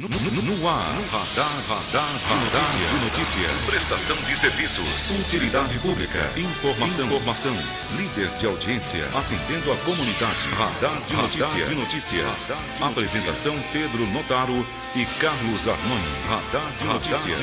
No ar, Radar de Notícias. Prestação de serviços. Utilidade pública. Informação. Líder de audiência. Atendendo a comunidade. Radar de Notícias. Apresentação Pedro Notaro e Carlos Armani. Radar de Notícias.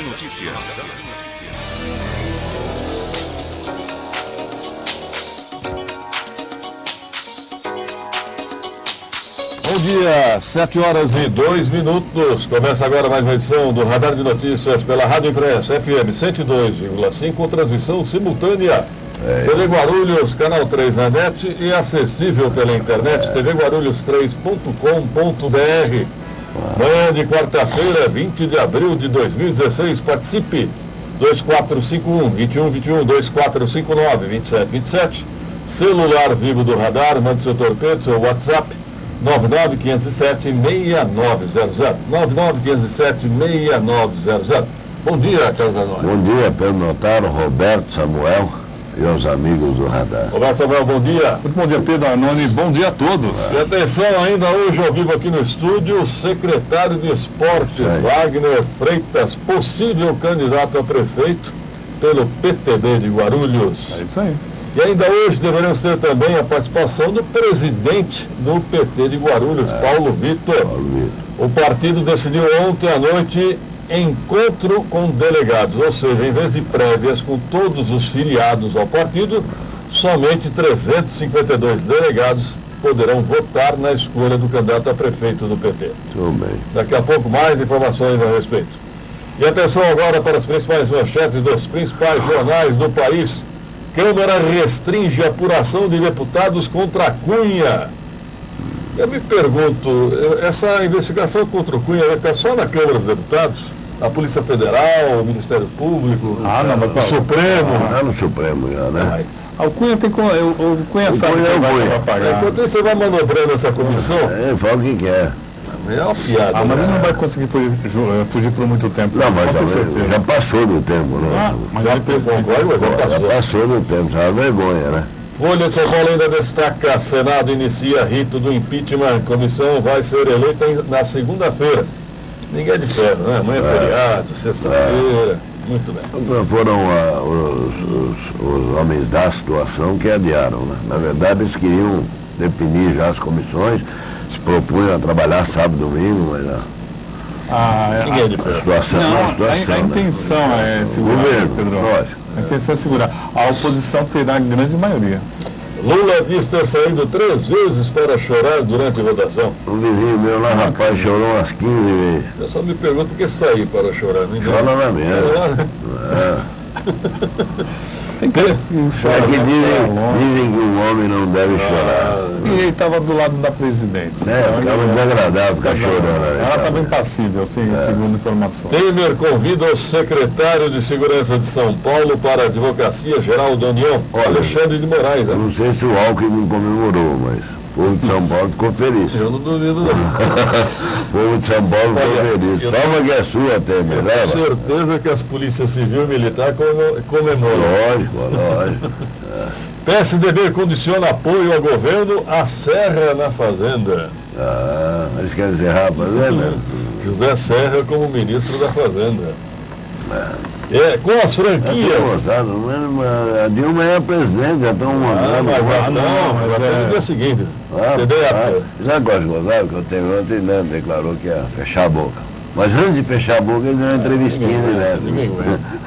Bom dia, 7h02. Começa agora mais uma edição do Radar de Notícias pela Rádio Imprensa FM 102,5, com transmissão simultânea. TV Guarulhos, canal 3 na net e acessível pela internet, tvguarulhos3.com.br. Manhã de quarta-feira, 20 de abril de 2016, participe. 2451-2121, 2459-2727. Celular vivo do Radar, mande seu torpedo, seu WhatsApp. 99507-6900. 99507-6900. Bom dia, Carlos Armani. Bom dia, Pedro Notaro, Roberto, Samuel e aos amigos do Radar. Roberto, Samuel, bom dia. Muito bom dia, Pedro Armani. Bom dia a todos. E atenção, ainda hoje ao vivo aqui no estúdio, o secretário de Esportes, Wagner Freitas, possível candidato a prefeito pelo PTB de Guarulhos. É isso aí. E ainda hoje deveremos ter também a participação do presidente do PT de Guarulhos, Paulo Vitor. O partido decidiu ontem à noite encontro com delegados, ou seja, em vez de prévias com todos os filiados ao partido, somente 352 delegados poderão votar na escolha do candidato a prefeito do PT. Tudo bem. Daqui a pouco mais informações a respeito. E atenção agora para as principais manchetes dos principais jornais do país. Câmara restringe a apuração de deputados contra Cunha. Eu me pergunto, essa investigação contra o Cunha vai ficar só na Câmara dos Deputados? A Polícia Federal, o Ministério Público, o Supremo? No Supremo já, né? O Cunha tem como. O Cunha sabe que vai pagar. Enquanto isso, você vai manobrando essa comissão? Fala o que quer. É uma piada. Mas ele não vai conseguir fugir por muito tempo. Não, mas já passou do tempo, né? Mas ele Já passou do tempo, já é uma vergonha, né? Folha de São Paulo ainda destaca: Senado inicia rito do impeachment. Comissão vai ser eleita na segunda-feira. Ninguém é de ferro, né? Amanhã é feriado, sexta-feira. Muito bem. Foram os homens da situação que adiaram, né? Na verdade, eles queriam definir já as comissões, se propunham a trabalhar sábado e domingo, mas ninguém é de ferro. A situação, a intenção é segurar, Pedro. A intenção é segurar. A oposição terá a grande maioria. Lula diz ter saído 3 vezes para chorar durante a votação. Um vizinho meu lá, rapaz, chorou umas 15 vezes. Eu só me pergunto por que sair para chorar. Chora na merda. Tem que chorar. É que dizem que um homem não deve chorar. E ele estava do lado da presidente. Ficava desagradável ficar chorando. Ela estava impassível, segundo informação. Temer convida o secretário de Segurança de São Paulo para a Advocacia Geral da União, Alexandre de Moraes. Eu não sei se o Alckmin comemorou, mas o povo de São Paulo ficou feliz. Eu não duvido, não. O povo de São Paulo ficou feliz. Toma que é sua, Temer. Tenho certeza que as polícias civil e militar comemoram. Lógico. PSDB condiciona apoio ao governo à Serra na Fazenda. Eles querem encerrar a Fazenda? José Serra como ministro da Fazenda. Com as franquias. A Dilma é a presidente, já estão mandando. Mas no dia seguinte. Já gosto de gozar, porque o Temer ontem declarou que ia fechar a boca. Mas antes de fechar a boca, ele deu uma entrevistinha de leve.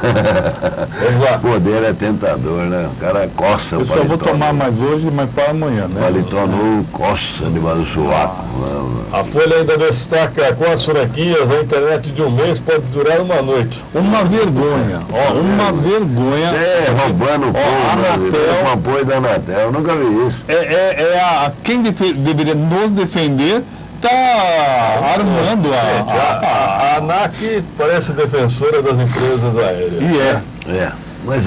Vamos lá. O poder é tentador, né? O cara coça. Eu só vou tomar mais hoje, mas para amanhã, né? Paletó novo, coça debaixo do sovaco. A Folha ainda destaca: com as franquias, a internet de um mês pode durar uma noite. Uma vergonha. Uma vergonha. Você roubando o povo com apoio da Anatel. Eu nunca vi isso. Quem deveria nos defender está armando a ANAC parece defensora das empresas aéreas. Mas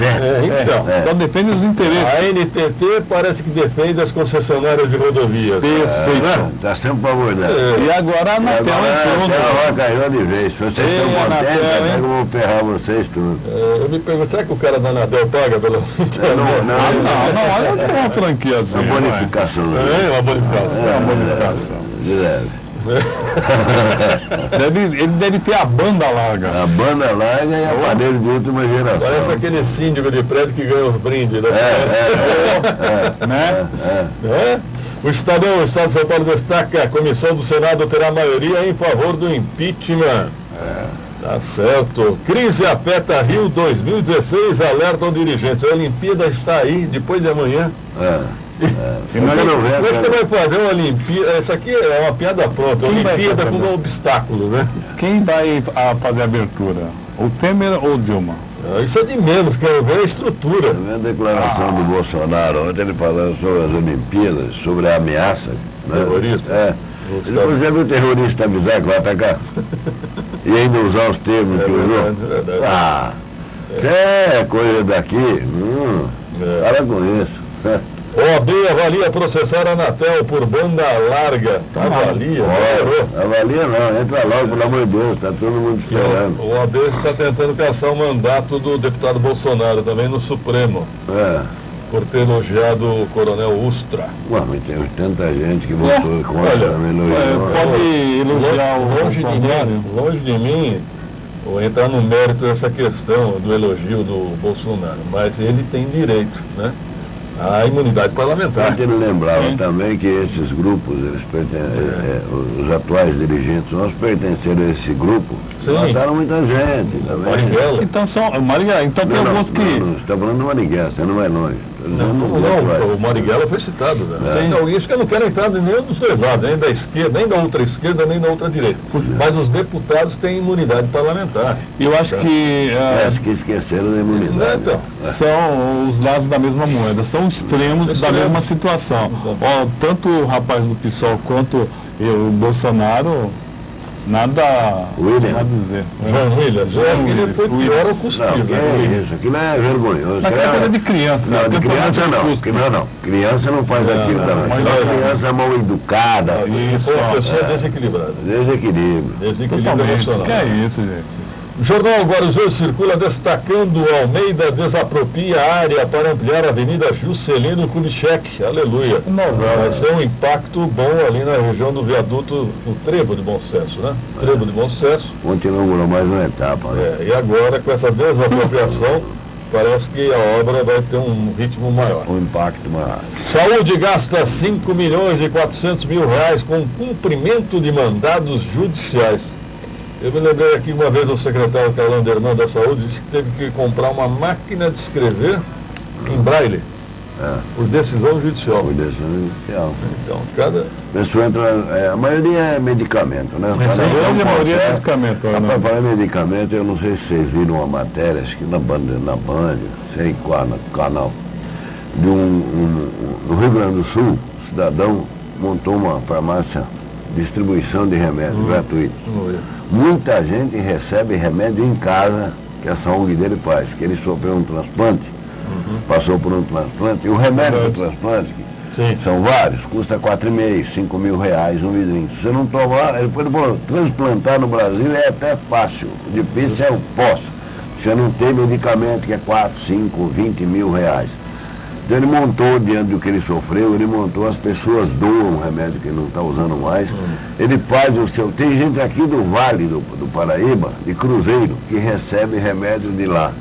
só defende os interesses. A NTT parece que defende as concessionárias de rodovias. Perfeito. Está sempre por favor, né? E agora a Anatel entrou. Ela caiu de vez. Se vocês estão contentes, eu vou ferrar vocês tudo. Eu me pergunto, será que o cara da Anatel paga pelo... Olha, tem uma franquia assim. Uma bonificação. Uma bonificação. De leve. Ele deve ter a banda larga. A banda larga e aparelho de última geração. Parece aquele síndico de prédio que ganha os brindes. Né? O Estado de São Paulo destaca: a comissão do Senado terá maioria em favor do impeachment. Tá certo. Crise afeta Rio 2016, alertam dirigentes. A Olimpíada está aí, depois de amanhã. Como é que você vai fazer uma Olimpíada? Isso aqui é uma piada pronta. Olimpíada com um obstáculo, né? Quem vai fazer a abertura? O Temer ou o Dilma? Isso é de menos, quero ver a estrutura. A declaração do Bolsonaro ontem, ele falando sobre as Olimpíadas, sobre a ameaça. Terrorista. Depois já viu o terrorista avisar que vai atacar? E ainda usar os termos que usou? Verdade. Isso é coisa daqui. Para com isso. OAB avalia processar a Anatel por banda larga. Avalia não, entra logo, pelo amor de Deus, está todo mundo esperando. O OAB está tentando caçar o mandato do deputado Bolsonaro, também no Supremo. Por ter elogiado o coronel Ustra. Mas tem tanta gente que votou contra, também elogiou. Pode elogiar longe de mim ou entrar no mérito dessa questão do elogio do Bolsonaro, mas ele tem direito, né? A imunidade parlamentar. Ele lembrava também que esses grupos, eles os atuais dirigentes nossos pertenceram a esse grupo, mataram muita gente também. Marighella. Então tem alguns que... Não, você está falando do Marighella, você não vai longe. O Marighella foi citado. Então, isso que eu não quero entrar em nenhum dos dois lados, nem da esquerda, nem da outra esquerda, nem da outra direita. Mas os deputados têm imunidade parlamentar. E eu acho que... acho que esqueceram da imunidade. Então, são os lados da mesma moeda, são extremos da mesma situação. Tanto o rapaz do PSOL quanto o Bolsonaro, nada a dizer. João Williams, ele foi pior ou cuspido. Isso, aquilo é vergonhoso. Mas é coisa de criança. Não, de criança não. Criança não faz aquilo também. Só criança mal educada. Isso, uma pessoa desequilibrada. Desequilíbrio emocional. Que é isso, gente? O Jornal Guarujá circula destacando: Almeida desapropria a área para ampliar a Avenida Juscelino Kubitschek. Aleluia. Vai ser um impacto bom ali na região do viaduto, no Trevo de Bom Sucesso, né? Trevo de Bom Sucesso. Ontem inaugurou mais uma etapa, né? E agora, com essa desapropriação, parece que a obra vai ter um ritmo maior. Um impacto maior. Saúde gasta 5 milhões e 400 mil reais com cumprimento de mandados judiciais. Eu me lembrei aqui uma vez do secretário Carlão Dernan da Saúde, disse que teve que comprar uma máquina de escrever em braille, por decisão judicial. Por decisão judicial. Então, cada... A pessoa entra, a maioria é medicamento, né? A maioria é medicamento. Para falar em medicamento, eu não sei se vocês viram uma matéria, acho que na Band, não sei qual, no canal, de no Rio Grande do Sul, um cidadão montou uma farmácia, distribuição de remédios gratuitos. Muita gente recebe remédio em casa, que essa ONG dele faz, que ele sofreu um transplante, passou por um transplante, e o remédio do transplante, são vários, custa 4,5, 5 mil reais um vidrinho. Se você não tomar, depois ele falou, transplantar no Brasil é até fácil, o difícil é o pós. Você não tem medicamento que é 4, 5, 20 mil reais. Então ele montou, diante do que ele sofreu, as pessoas doam o remédio que ele não está usando mais. Ele faz o seu... Tem gente aqui do Vale do Paraíba, de Cruzeiro, que recebe remédio de lá.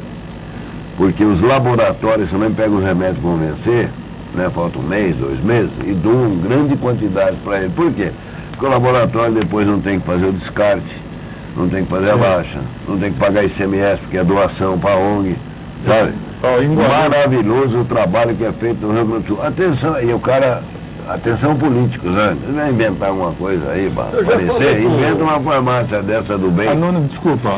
Porque os laboratórios também pegam os remédios para vencer, né? Falta 1 mês, 2 meses, e doam grande quantidade para ele. Por quê? Porque o laboratório depois não tem que fazer o descarte, não tem que fazer a baixa, não tem que pagar ICMS, porque é doação para a ONG, sabe? Maravilhoso o trabalho que é feito no Rio Grande do Sul. Atenção, e o cara, atenção políticos, né? Ele vai inventar alguma coisa aí para aparecer, inventa uma farmácia dessa do bem. Arnone, desculpa,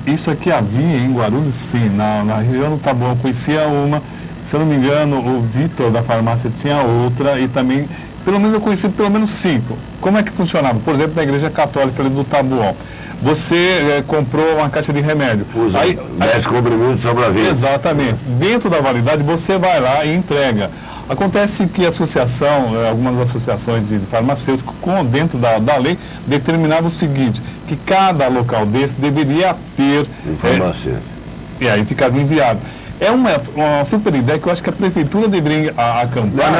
isso aqui havia em Guarulhos, sim, na região do Taboão, eu conhecia uma, se eu não me engano, o Vitor da farmácia tinha outra, e também, pelo menos eu conheci pelo menos 5. Como é que funcionava? Por exemplo, na Igreja Católica ali do Taboão. Você comprou uma caixa de remédio. Usa 10 comprimidos sobra vida. Exatamente. Dentro da validade, você vai lá e entrega. Acontece que a associação, algumas associações de farmacêuticos, dentro da lei, determinava o seguinte, que cada local desse deveria ter... Informação. E aí ficava inviável. É uma super ideia que eu acho que a prefeitura deveria acampar.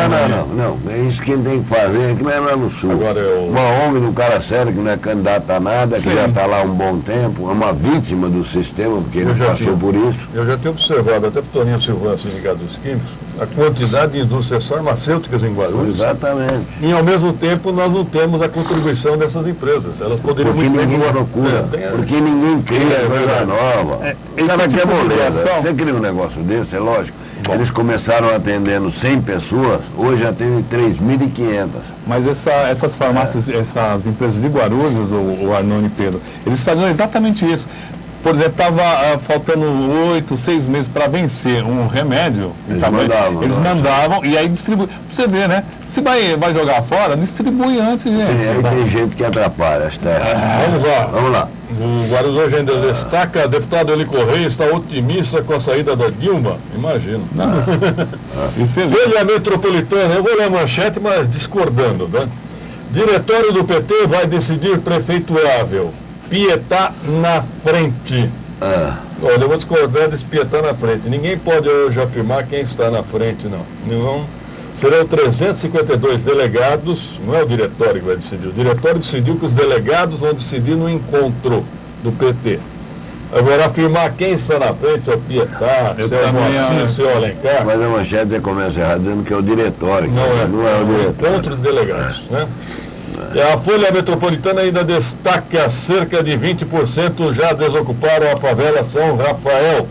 Não. É isso que tem que fazer, que não é lá no sul. Agora Uma ONG de um cara sério que não é candidato a nada, que já está lá há um bom tempo, é uma vítima do sistema, porque ele passou por isso. Eu já tenho observado, até para o Toninho Silvano, Sindicato dos Químicos, a quantidade de indústrias farmacêuticas em Guarulhos. Exatamente. E ao mesmo tempo nós não temos a contribuição dessas empresas. Elas poderiam Porque muito ninguém procura, porque ninguém cria coisa nova. O cara quer moleza. Você cria um negócio desse, é lógico. Eles começaram atendendo 100 pessoas, hoje já tem 3.500. Mas essas farmácias, essas empresas de Guarulhos, o Arnone e Pedro, eles faziam exatamente isso. Por exemplo, estava faltando 8, 6 meses para vencer um remédio. Eles mandavam e aí distribuíam. Para você ver, né? Se vai jogar fora, distribui antes, gente. Sim, aí tem gente que atrapalha as terras. Vamos lá. O Guarulhos hoje ainda destaca, deputado Eli Correia está otimista com a saída da Dilma. Imagino. Veja a metropolitana, eu vou ler a manchete, mas discordando, né? Diretório do PT vai decidir prefeiturável. Pietá na frente. Olha, eu vou discordar desse Pietá na frente. Ninguém pode hoje afirmar quem está na frente, não. Serão 352 delegados, não é o diretório que vai decidir. O diretório decidiu que os delegados vão decidir no encontro do PT. Agora, afirmar quem está na frente, se é o Pietá, se é o Moacir, se é o Alencar. Mas a manchete já começa errado dizendo que é o diretório. Não é o diretório. Encontro de delegados, né? A Folha Metropolitana ainda destaca cerca de 20% já desocuparam a favela São Rafael.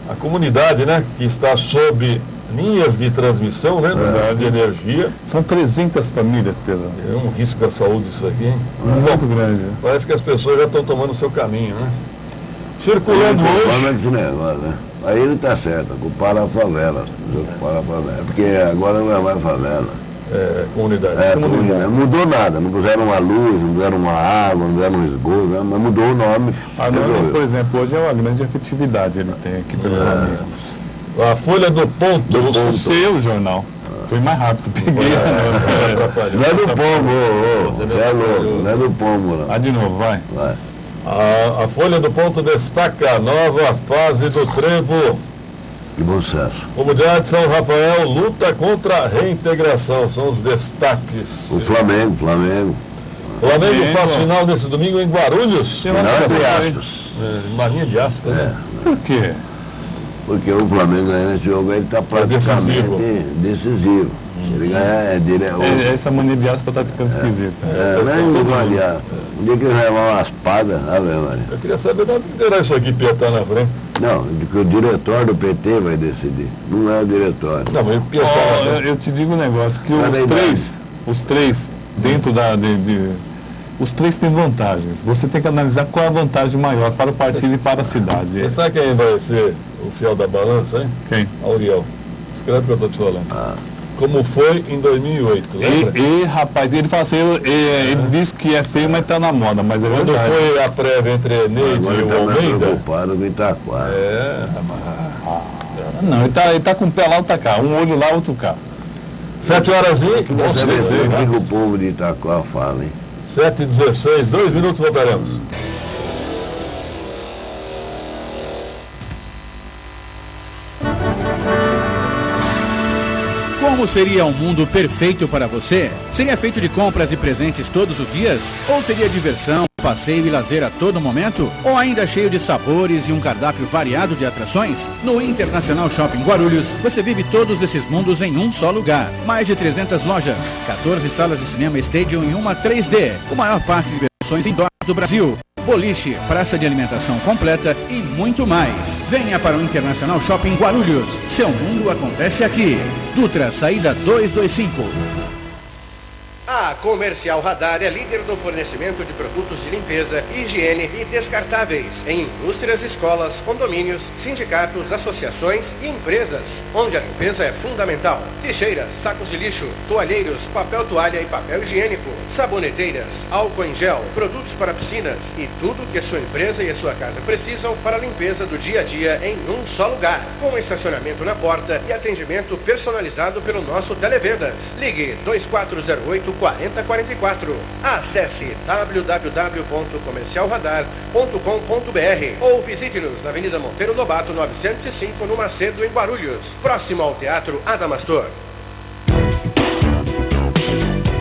A comunidade, né, que está sob linhas de transmissão, né, de energia. São 300 famílias, Pedro. É um risco à saúde isso aqui, hein? Muito grande. Parece que as pessoas já estão tomando o seu caminho, né? Circulando hoje... Esse negócio, né? Aí ele está certo, ocuparam a favela. Porque agora não é mais favela. Comunidade. Comunidade. Não mudou nada, não puseram uma luz, não deram uma água, não deram um esgoto, mas mudou o nome. Por exemplo, hoje é uma grande efetividade ele tem aqui pelos amigos. A Folha do Ponto. O seu jornal. Foi mais rápido, peguei. Não é do pombo, não é do pombo, não. De novo, vai. A Folha do Ponto destaca a nova fase do trevo. Que bom sucesso. Comunidade São Rafael luta contra a reintegração. São os destaques. O Flamengo. Flamengo faz final nesse domingo em Guarulhos. Marinha de aspas, né? Por quê? Porque o Flamengo ganhando esse jogo, ele está praticamente decisivo. Se ele ganhar, essa mania de aspas está ficando esquisita. Um dia que ele levar uma espada, Maria. Eu queria saber de onde terá isso aqui, Pietá na frente. Não, que o diretório do PT vai decidir. Não é o diretório. Não, mas o Pietá eu te digo um negócio, que os três, dentro os três têm vantagens. Você tem que analisar qual é a vantagem maior para o partido e para a cidade. Você sabe quem vai ser o fiel da balança, hein? Quem? Auriel. Escreve o que eu estou te falando. Como foi em 2008, lembra? Rapaz, ele fala assim, ele diz que é feio, mas está na moda, mas é quando verdade. foi a prévia entre Eneide e o Almeida? Preocupado com Itaquara. Não, ele tá com um pé lá, outro cá. Um olho lá, outro cá. 7 horas e... O que o povo de Itaquara fala, hein? 7h16, 2 minutos, voltaremos. Como seria um mundo perfeito para você? Seria feito de compras e presentes todos os dias? Ou teria diversão, passeio e lazer a todo momento? Ou ainda cheio de sabores e um cardápio variado de atrações? No Internacional Shopping Guarulhos, você vive todos esses mundos em um só lugar. Mais de 300 lojas, 14 salas de cinema Stadium em uma 3D, o maior parque de diversões indoor do Brasil. Boliche, praça de alimentação completa e muito mais. Venha para o Internacional Shopping Guarulhos. Seu mundo acontece aqui. Dutra, saída 225. A Comercial Radar é líder no fornecimento de produtos de limpeza, higiene e descartáveis em indústrias, escolas, condomínios, sindicatos, associações e empresas, onde a limpeza é fundamental. Lixeiras, sacos de lixo, toalheiros, papel toalha e papel higiênico, saboneteiras, álcool em gel, produtos para piscinas e tudo que a sua empresa e a sua casa precisam para a limpeza do dia a dia em um só lugar, com estacionamento na porta e atendimento personalizado pelo nosso Televendas. Ligue 2408-4000 4044. Acesse www.comercialradar.com.br ou visite-nos na Avenida Monteiro Lobato 905, no Macedo, em Guarulhos, próximo ao Teatro Adamastor.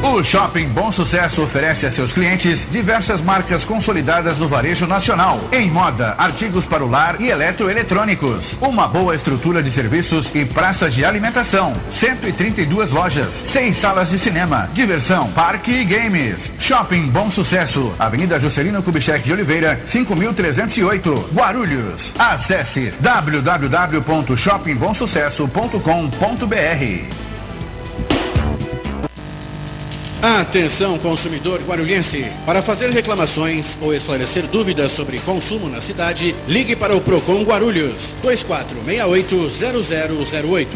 O Shopping Bom Sucesso oferece a seus clientes diversas marcas consolidadas do varejo nacional, em moda, artigos para o lar e eletroeletrônicos. Uma boa estrutura de serviços e praça de alimentação. 132 lojas, 6 salas de cinema, diversão, parque e games. Shopping Bom Sucesso, Avenida Juscelino Kubitschek de Oliveira, 5308, Guarulhos. Acesse www.shoppingbomsucesso.com.br. Atenção, consumidor guarulhense! Para fazer reclamações ou esclarecer dúvidas sobre consumo na cidade, ligue para o Procon Guarulhos, 2468-0008.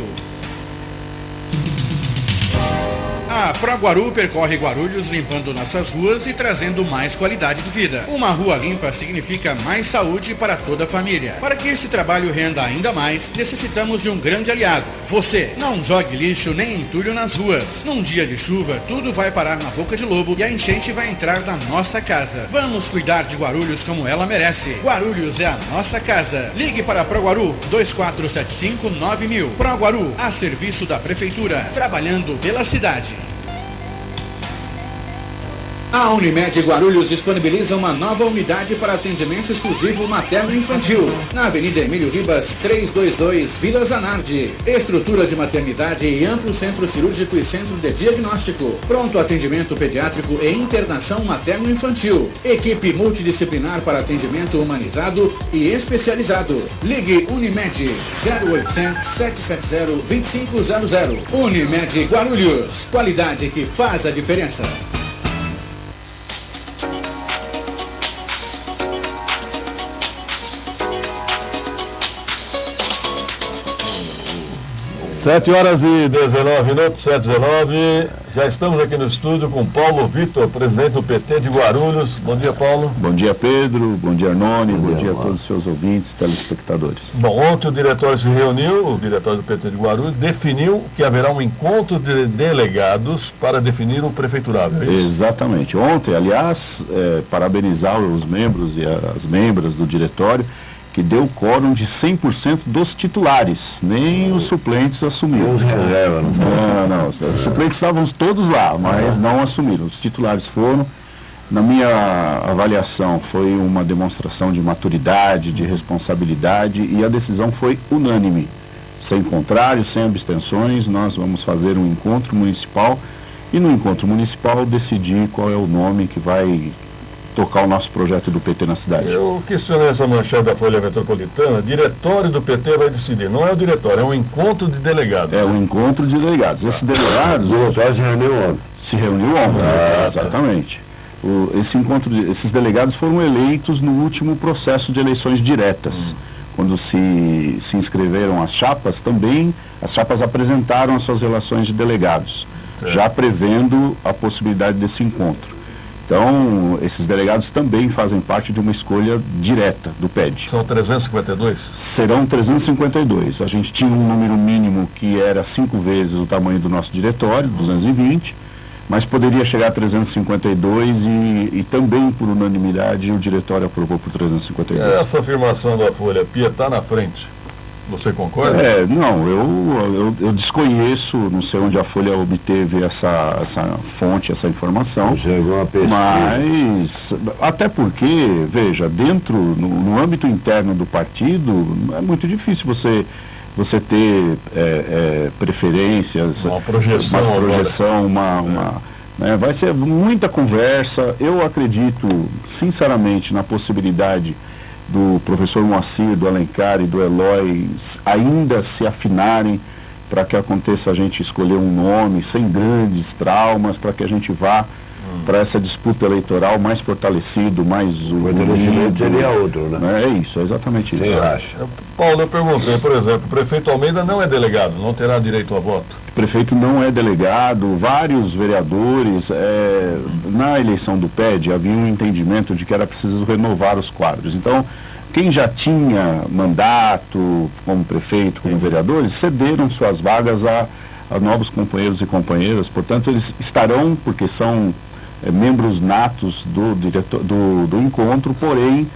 A ProGuaru percorre Guarulhos limpando nossas ruas e trazendo mais qualidade de vida. Uma rua limpa significa mais saúde para toda a família. Para que esse trabalho renda ainda mais, necessitamos de um grande aliado. Você, não jogue lixo nem entulho nas ruas. Num dia de chuva, tudo vai parar na boca de lobo e a enchente vai entrar na nossa casa. Vamos cuidar de Guarulhos como ela merece. Guarulhos é a nossa casa. Ligue para a ProGuaru, 2475-9000. ProGuaru, a serviço da Prefeitura, trabalhando pela cidade. A Unimed Guarulhos disponibiliza uma nova unidade para atendimento exclusivo materno-infantil, na Avenida Emílio Ribas, 322, Vila Zanardi. Estrutura de maternidade e amplo centro cirúrgico e centro de diagnóstico. Pronto atendimento pediátrico e internação materno-infantil. Equipe multidisciplinar para atendimento humanizado e especializado. Ligue Unimed 0800 770 2500. Unimed Guarulhos. Qualidade que faz a diferença. 7h19, 7h19. Já estamos aqui no estúdio com Paulo Vitor, presidente do PT de Guarulhos. Bom dia, Paulo. Bom dia, Pedro. Bom dia, Arnone. Bom dia a todos os seus ouvintes, telespectadores. Bom, ontem o diretório se reuniu, o diretório do PT de Guarulhos, definiu que haverá um encontro de delegados para definir o prefeiturável, é isso? Exatamente. Ontem, aliás, parabenizar os membros e as membras do diretório, que deu quórum de 100% dos titulares, nem os suplentes assumiram. Não, os suplentes estavam todos lá, mas não assumiram. Os titulares foram. Na minha avaliação, foi uma demonstração de maturidade, de responsabilidade, e a decisão foi unânime. Sem contrários, sem abstenções, nós vamos fazer um encontro municipal, e no encontro municipal decidir qual é o nome que vai tocar o nosso projeto do PT na cidade. Eu questionei essa manchete da Folha Metropolitana. Diretório do PT vai decidir. Não é o diretório, é um encontro de delegados. É um encontro de delegados. Esses delegados... O diretório se reuniu ontem. Se reuniu ontem, exatamente. Esses delegados foram eleitos no último processo de eleições diretas. Quando se inscreveram as chapas, também as chapas apresentaram as suas relações de delegados, já prevendo a possibilidade desse encontro. Então, esses delegados também fazem parte de uma escolha direta do PED. São 352? Serão 352. A gente tinha um número mínimo que era 5 vezes o tamanho do nosso diretório, 220, mas poderia chegar a 352 e também, por unanimidade, o diretório aprovou por 352. Essa afirmação da Folha, Pia, está na frente. Você concorda? Não, eu desconheço, não sei onde a Folha obteve essa fonte, essa informação. Chegou a pesquisa. Mas, até porque, veja, no âmbito interno do partido, é muito difícil você ter preferências, uma projeção, né, vai ser muita conversa. Eu acredito, sinceramente, na possibilidade do professor Moacir, do Alencar e do Eloy ainda se afinarem para que aconteça a gente escolher um nome sem grandes traumas, para que a gente vá para essa disputa eleitoral mais fortalecido, mais o fortalecimento seria outro, né? É isso, é exatamente isso. Você acha? Paulo, eu perguntei, por exemplo, o prefeito Almeida não é delegado, não terá direito a voto? O prefeito não é delegado, vários vereadores, na eleição do PED havia um entendimento de que era preciso renovar os quadros. Então, quem já tinha mandato como prefeito, como vereadores, cederam suas vagas a novos companheiros e companheiras. Portanto, eles estarão, porque são membros natos do encontro, porém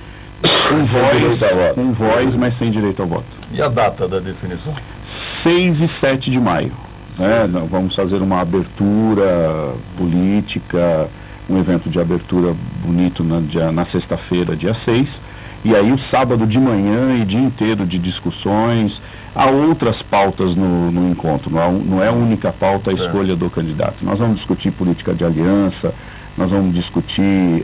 com voz, mas sem direito ao voto. E a data da definição? 6 e 7 de maio. Né? Nós vamos fazer uma abertura política, um evento de abertura bonito na sexta-feira, dia 6. E aí o sábado de manhã e dia inteiro de discussões. Há outras pautas no encontro, não é a única pauta a escolha do candidato. Nós vamos discutir política de aliança, nós vamos discutir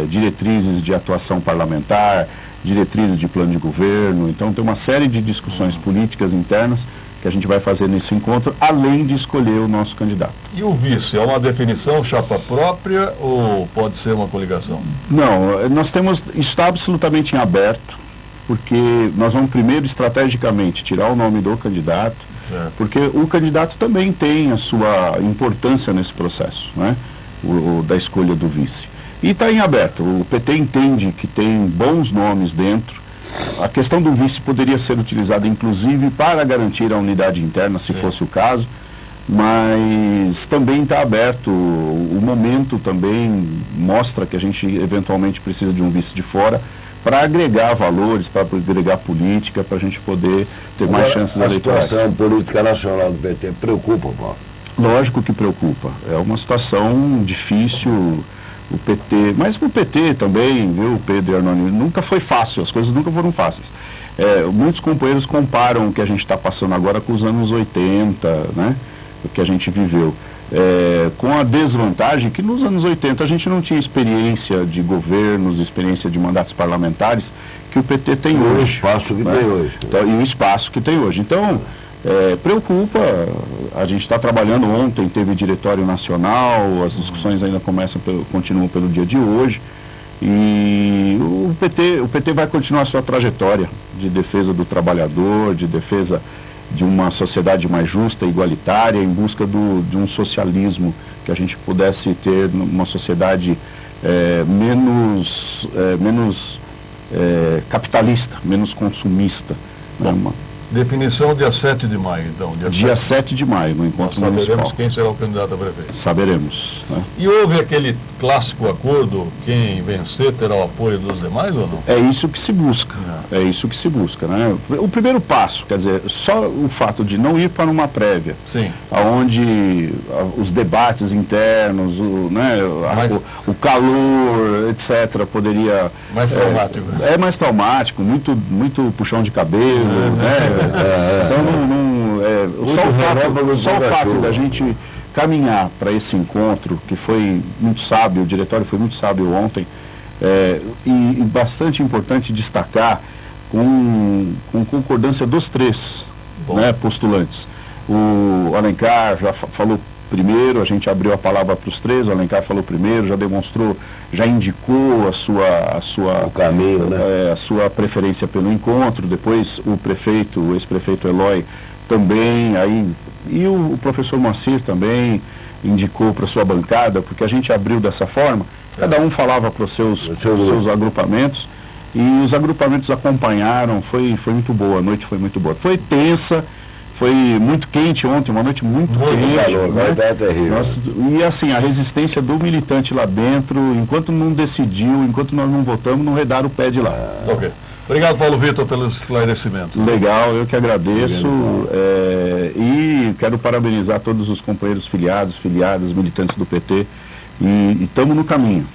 diretrizes de atuação parlamentar, diretrizes de plano de governo. Então tem uma série de discussões políticas internas que a gente vai fazer nesse encontro, além de escolher o nosso candidato. E o vice, é uma definição chapa própria ou pode ser uma coligação? Não, nós temos, está absolutamente em aberto, porque nós vamos primeiro estrategicamente tirar o nome do candidato, porque o candidato também tem a sua importância nesse processo, né? Da escolha do vice. E está em aberto, o PT entende que tem bons nomes dentro. A questão do vice poderia ser utilizada, inclusive, para garantir a unidade interna, se fosse o caso, mas também está aberto. O momento também mostra que a gente eventualmente precisa de um vice de fora para agregar valores, para agregar política, para a gente poder ter mais chances eleitorais. A situação política nacional do PT preocupa, Paulo? Lógico que preocupa. É uma situação difícil. O PT, mas o PT também, viu, Pedro e Arnone, nunca foi fácil, as coisas nunca foram fáceis. Muitos companheiros comparam o que a gente está passando agora com os anos 80, né, o que a gente viveu. Com a desvantagem que nos anos 80 a gente não tinha experiência de governos, experiência de mandatos parlamentares que o PT tem hoje. O espaço que tem hoje. Então, e o espaço que tem hoje. Então, preocupa, a gente está trabalhando, ontem teve diretório nacional, as discussões ainda continuam pelo dia de hoje, e o PT vai continuar a sua trajetória de defesa do trabalhador, de defesa de uma sociedade mais justa e igualitária, em busca de um socialismo, que a gente pudesse ter uma sociedade menos capitalista, menos consumista. Bom, definição dia 7 de maio, então. Dia 7 de maio, no encontro municipal. Saberemos quem será o candidato a prefeito. Saberemos. Né? E houve aquele clássico acordo, quem vencer terá o apoio dos demais ou não? É isso que se busca. É isso que se busca, né? O primeiro passo, quer dizer, só o fato de não ir para uma prévia, sim, onde os debates internos, o calor, etc., poderia... Mais traumático. Mais traumático, muito puxão de cabelo, né? Então, só o fato da gente caminhar para esse encontro, que foi muito sábio, o diretório foi muito sábio ontem, e bastante importante destacar com concordância dos três, né, postulantes. O Alencar já falou primeiro, a gente abriu a palavra para os três, o Alencar falou primeiro, já demonstrou, já indicou o caminho, né? A sua preferência pelo encontro. Depois o ex-prefeito Eloy também, e o professor Moacir também indicou para a sua bancada, porque a gente abriu dessa forma, cada um falava para os seus agrupamentos, e os agrupamentos acompanharam, foi muito boa, a noite foi muito boa. Foi tensa, foi muito quente ontem, uma noite muito quente. Calor, né? É terrível. E assim, a resistência do militante lá dentro, enquanto não decidiu, enquanto nós não votamos, não redaram o pé de lá. Ok. Obrigado, Paulo Vitor, pelo esclarecimento. Legal, eu que agradeço. E quero parabenizar todos os companheiros filiadas, militantes do PT. E estamos no caminho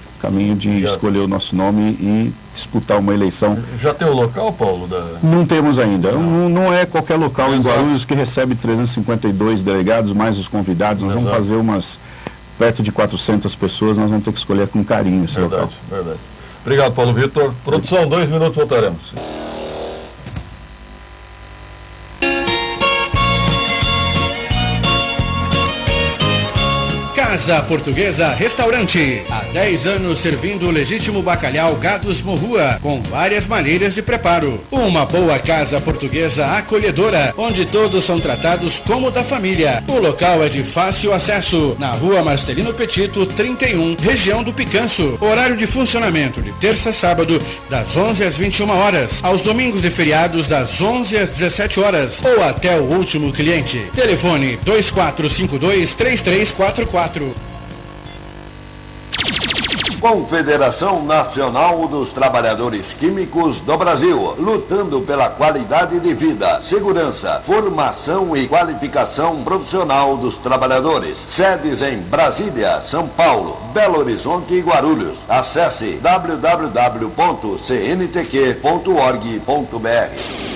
de escolher o nosso nome e disputar uma eleição. Já tem o local, Paulo? Não temos ainda. Não é qualquer local em Guarulhos que recebe 352 delegados, mais os convidados. Nós vamos fazer perto de 400 pessoas, nós vamos ter que escolher com carinho esse local. Verdade. Obrigado, Paulo Vitor. Produção, 2 minutos, voltaremos. Casa Portuguesa Restaurante. Há 10 anos servindo o legítimo bacalhau Gados Morrua, com várias maneiras de preparo. Uma boa casa portuguesa acolhedora, onde todos são tratados como da família. O local é de fácil acesso, na Rua Marcelino Petito, 31, região do Picanço. Horário de funcionamento de terça a sábado, das 11 às 21 horas. Aos domingos e feriados, das 11 às 17 horas. Ou até o último cliente. Telefone 2452-3344. Confederação Nacional dos Trabalhadores Químicos do Brasil, lutando pela qualidade de vida, segurança, formação e qualificação profissional dos trabalhadores. Sedes em Brasília, São Paulo, Belo Horizonte e Guarulhos. Acesse www.cntq.org.br.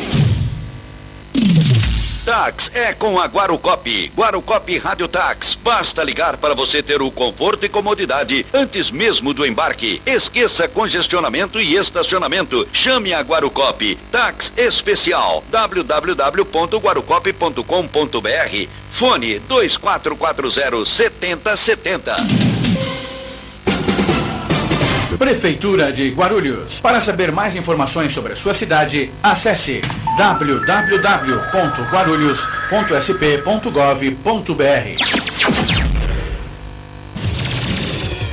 Tax é com a Guarucop. Guarucop Rádio Tax. Basta ligar para você ter o conforto e comodidade antes mesmo do embarque. Esqueça congestionamento e estacionamento. Chame a Guarucop. Tax especial. www.guarucop.com.br. Fone 2440-7070. Prefeitura de Guarulhos. Para saber mais informações sobre a sua cidade, acesse www.guarulhos.sp.gov.br.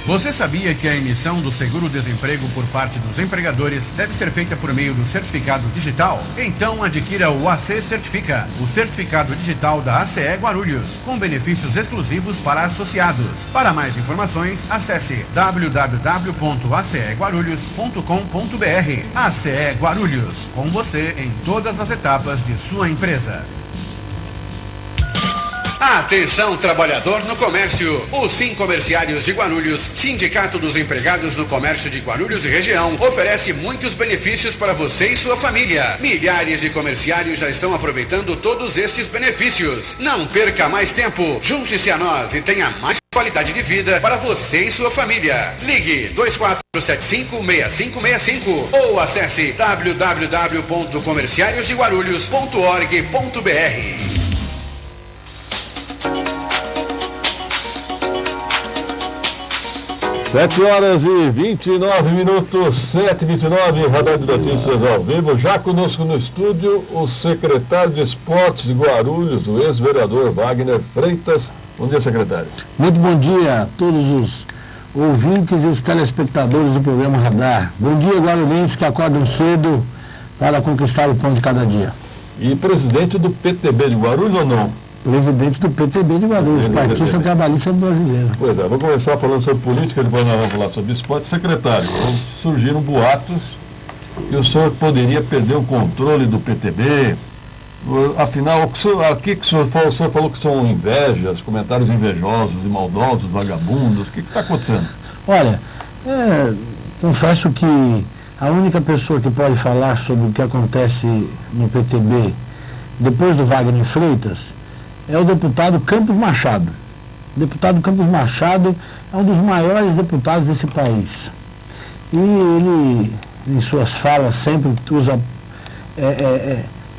Você sabia que a emissão do seguro-desemprego por parte dos empregadores deve ser feita por meio do certificado digital? Então adquira o AC Certifica, o certificado digital da ACE Guarulhos, com benefícios exclusivos para associados. Para mais informações, acesse www.aceguarulhos.com.br. ACE Guarulhos, com você em todas as etapas de sua empresa. Atenção, trabalhador no comércio. O Sim Comerciários de Guarulhos, Sindicato dos Empregados do Comércio de Guarulhos e região, oferece muitos benefícios para você e sua família. Milhares de comerciários já estão aproveitando todos estes benefícios. Não perca mais tempo. Junte-se a nós e tenha mais qualidade de vida para você e sua família. Ligue 2475-6565 ou acesse www.comerciariosdeguarulhos.org.br. 7h29, 7h29, Radar de Notícias ao vivo. Já conosco no estúdio, o secretário de Esportes de Guarulhos, o ex-vereador Wagner Freitas. Bom dia, secretário. Muito bom dia a todos os ouvintes e os telespectadores do programa Radar. Bom dia, guarulhenses que acordam cedo para conquistar o pão de cada dia. E presidente do PTB de Guarulhos ou não? Presidente do PTB de Guarulhos, Partido Trabalhista Brasileiro. Pois é, vou começar falando sobre política, depois nós vamos falar sobre esporte. Secretário, surgiram boatos que o senhor poderia perder o controle do PTB. Afinal, o senhor falou que são invejas, comentários invejosos e maldosos, vagabundos. O que está acontecendo? Olha, confesso que a única pessoa que pode falar sobre o que acontece no PTB, depois do Wagner Freitas, é o deputado Campos Machado. O deputado Campos Machado é um dos maiores deputados desse país. E ele, em suas falas, sempre usa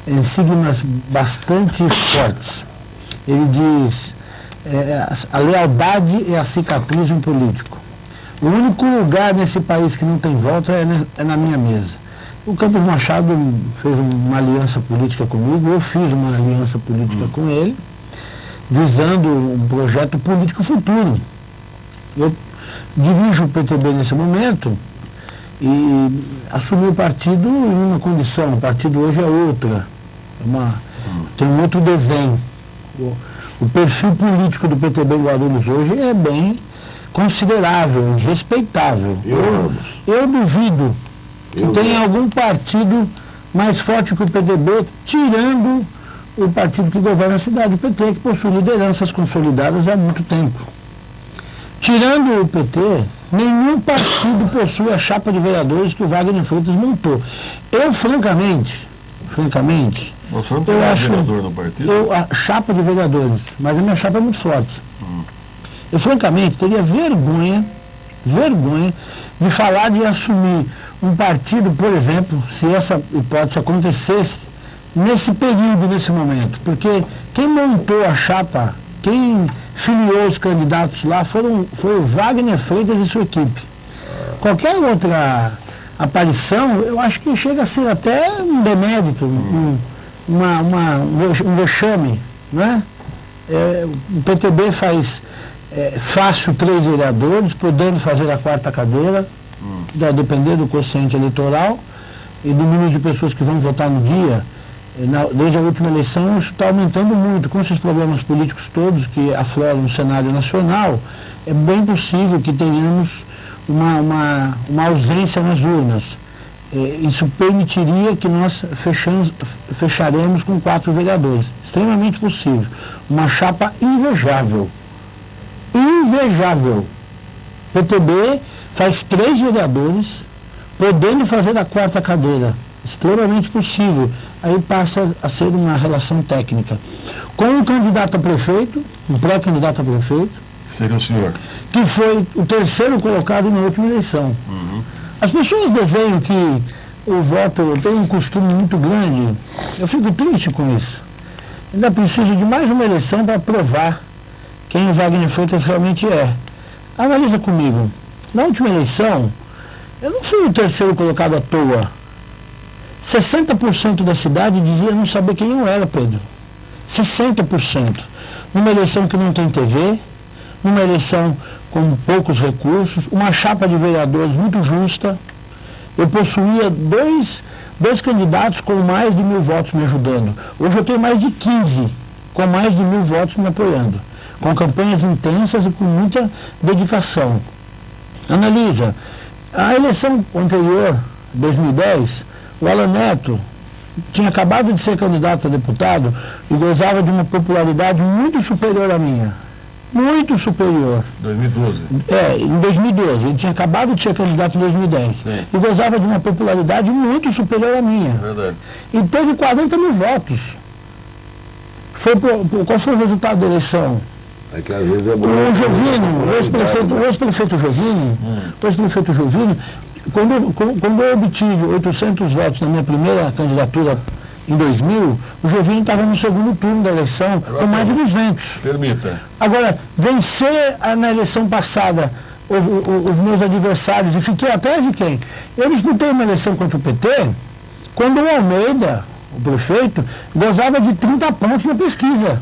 insígnias bastante fortes. Ele diz, a lealdade é a cicatriz de um político. O único lugar nesse país que não tem volta é na minha mesa. O Campos Machado fez uma aliança política comigo, eu fiz uma aliança política com ele, visando um projeto político futuro. Eu dirijo o PTB nesse momento e assumi o partido em uma condição. O partido hoje é outra, tem um outro desenho. O perfil político do PTB Guarulhos hoje é bem considerável, respeitável. Eu duvido que tenha algum partido mais forte que o PTB, tirando o partido que governa a cidade, o PT, que possui lideranças consolidadas há muito tempo. Tirando o PT, nenhum partido possui a chapa de vereadores que o Wagner Freitas montou. Eu, francamente, você não tem vereador no partido? A chapa de vereadores, mas a minha chapa é muito forte. Eu, francamente, teria vergonha de falar de assumir um partido, por exemplo, se essa hipótese acontecesse nesse período, nesse momento. Porque quem montou a chapa, quem filiou os candidatos lá foi o Wagner Freitas e sua equipe. Qualquer outra aparição, eu acho que chega a ser até um demérito, um vexame, né? O PTB faz fácil 3 vereadores, podendo fazer a 4ª cadeira, vai depender do quociente eleitoral e do número de pessoas que vão votar no dia. Desde a última eleição, isso está aumentando muito. Com esses problemas políticos todos que afloram no cenário nacional, é bem possível que tenhamos uma ausência nas urnas. Isso permitiria que nós fecharemos com 4 vereadores. Extremamente possível. Uma chapa invejável. Invejável. PTB faz 3 vereadores, podendo fazer a 4ª cadeira. Extremamente possível. Aí passa a ser uma relação técnica. Com um candidato a prefeito, um pré-candidato a prefeito, seria o senhor, que foi o 3º colocado na última eleição. As pessoas desenham que o voto tem um costume muito grande. Eu fico triste com isso. Ainda preciso de mais uma eleição para provar quem o Wagner Freitas realmente é. Analisa comigo. Na última eleição, eu não fui o 3º colocado à toa. 60% da cidade dizia não saber quem eu era, Pedro. 60%. Numa eleição que não tem TV, numa eleição com poucos recursos, uma chapa de vereadores muito justa. Eu possuía dois candidatos com mais de 1.000 votos me ajudando. Hoje eu tenho mais de 15 com mais de 1.000 votos me apoiando. Com campanhas intensas e com muita dedicação. Analisa. A eleição anterior, 2010, o Alan Neto tinha acabado de ser candidato a deputado e gozava de uma popularidade muito superior à minha. Muito superior. 2012. Em 2012. Ele tinha acabado de ser candidato em 2010. Sim. E gozava de uma popularidade muito superior à minha. Verdade. E teve 40.000 votos. Qual foi o resultado da eleição? É que às vezes é bom. O Jovino, o ex-prefeito Jovino, quando eu obtive 800 votos na minha primeira candidatura em 2000, o Jovino estava no segundo turno da eleição com mais de 200. Permita. Agora, vencer na eleição passada os meus adversários, e fiquei atrás de quem? Eu disputei uma eleição contra o PT, quando o Almeida, o prefeito, gozava de 30 pontos na pesquisa.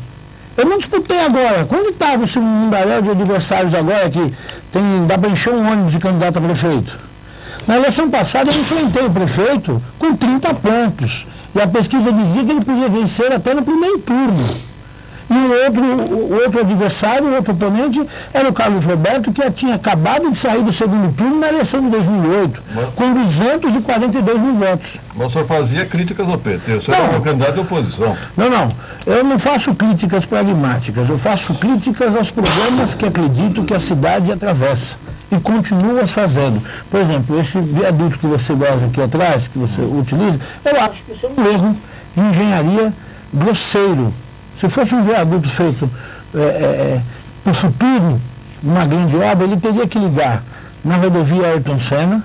Eu não disputei agora. Quando estava esse mundaréu de adversários agora, que dá para encher um ônibus de candidato a prefeito? Na eleição passada eu enfrentei o prefeito com 30 pontos. E a pesquisa dizia que ele podia vencer até no primeiro turno. E o outro adversário, o outro oponente, era o Carlos Roberto, que tinha acabado de sair do segundo turno na eleição de 2008, com 242.000 votos. Mas o senhor fazia críticas ao PT, o senhor era um candidato de oposição. Não, eu não faço críticas pragmáticas, eu faço críticas aos problemas que acredito que a cidade atravessa. E continua fazendo. Por exemplo, esse viaduto que você gosta aqui atrás, que você utiliza, eu acho que isso é um erro de engenharia grosseiro. Se fosse um viaduto feito no futuro, uma grande obra, ele teria que ligar na rodovia Ayrton Senna,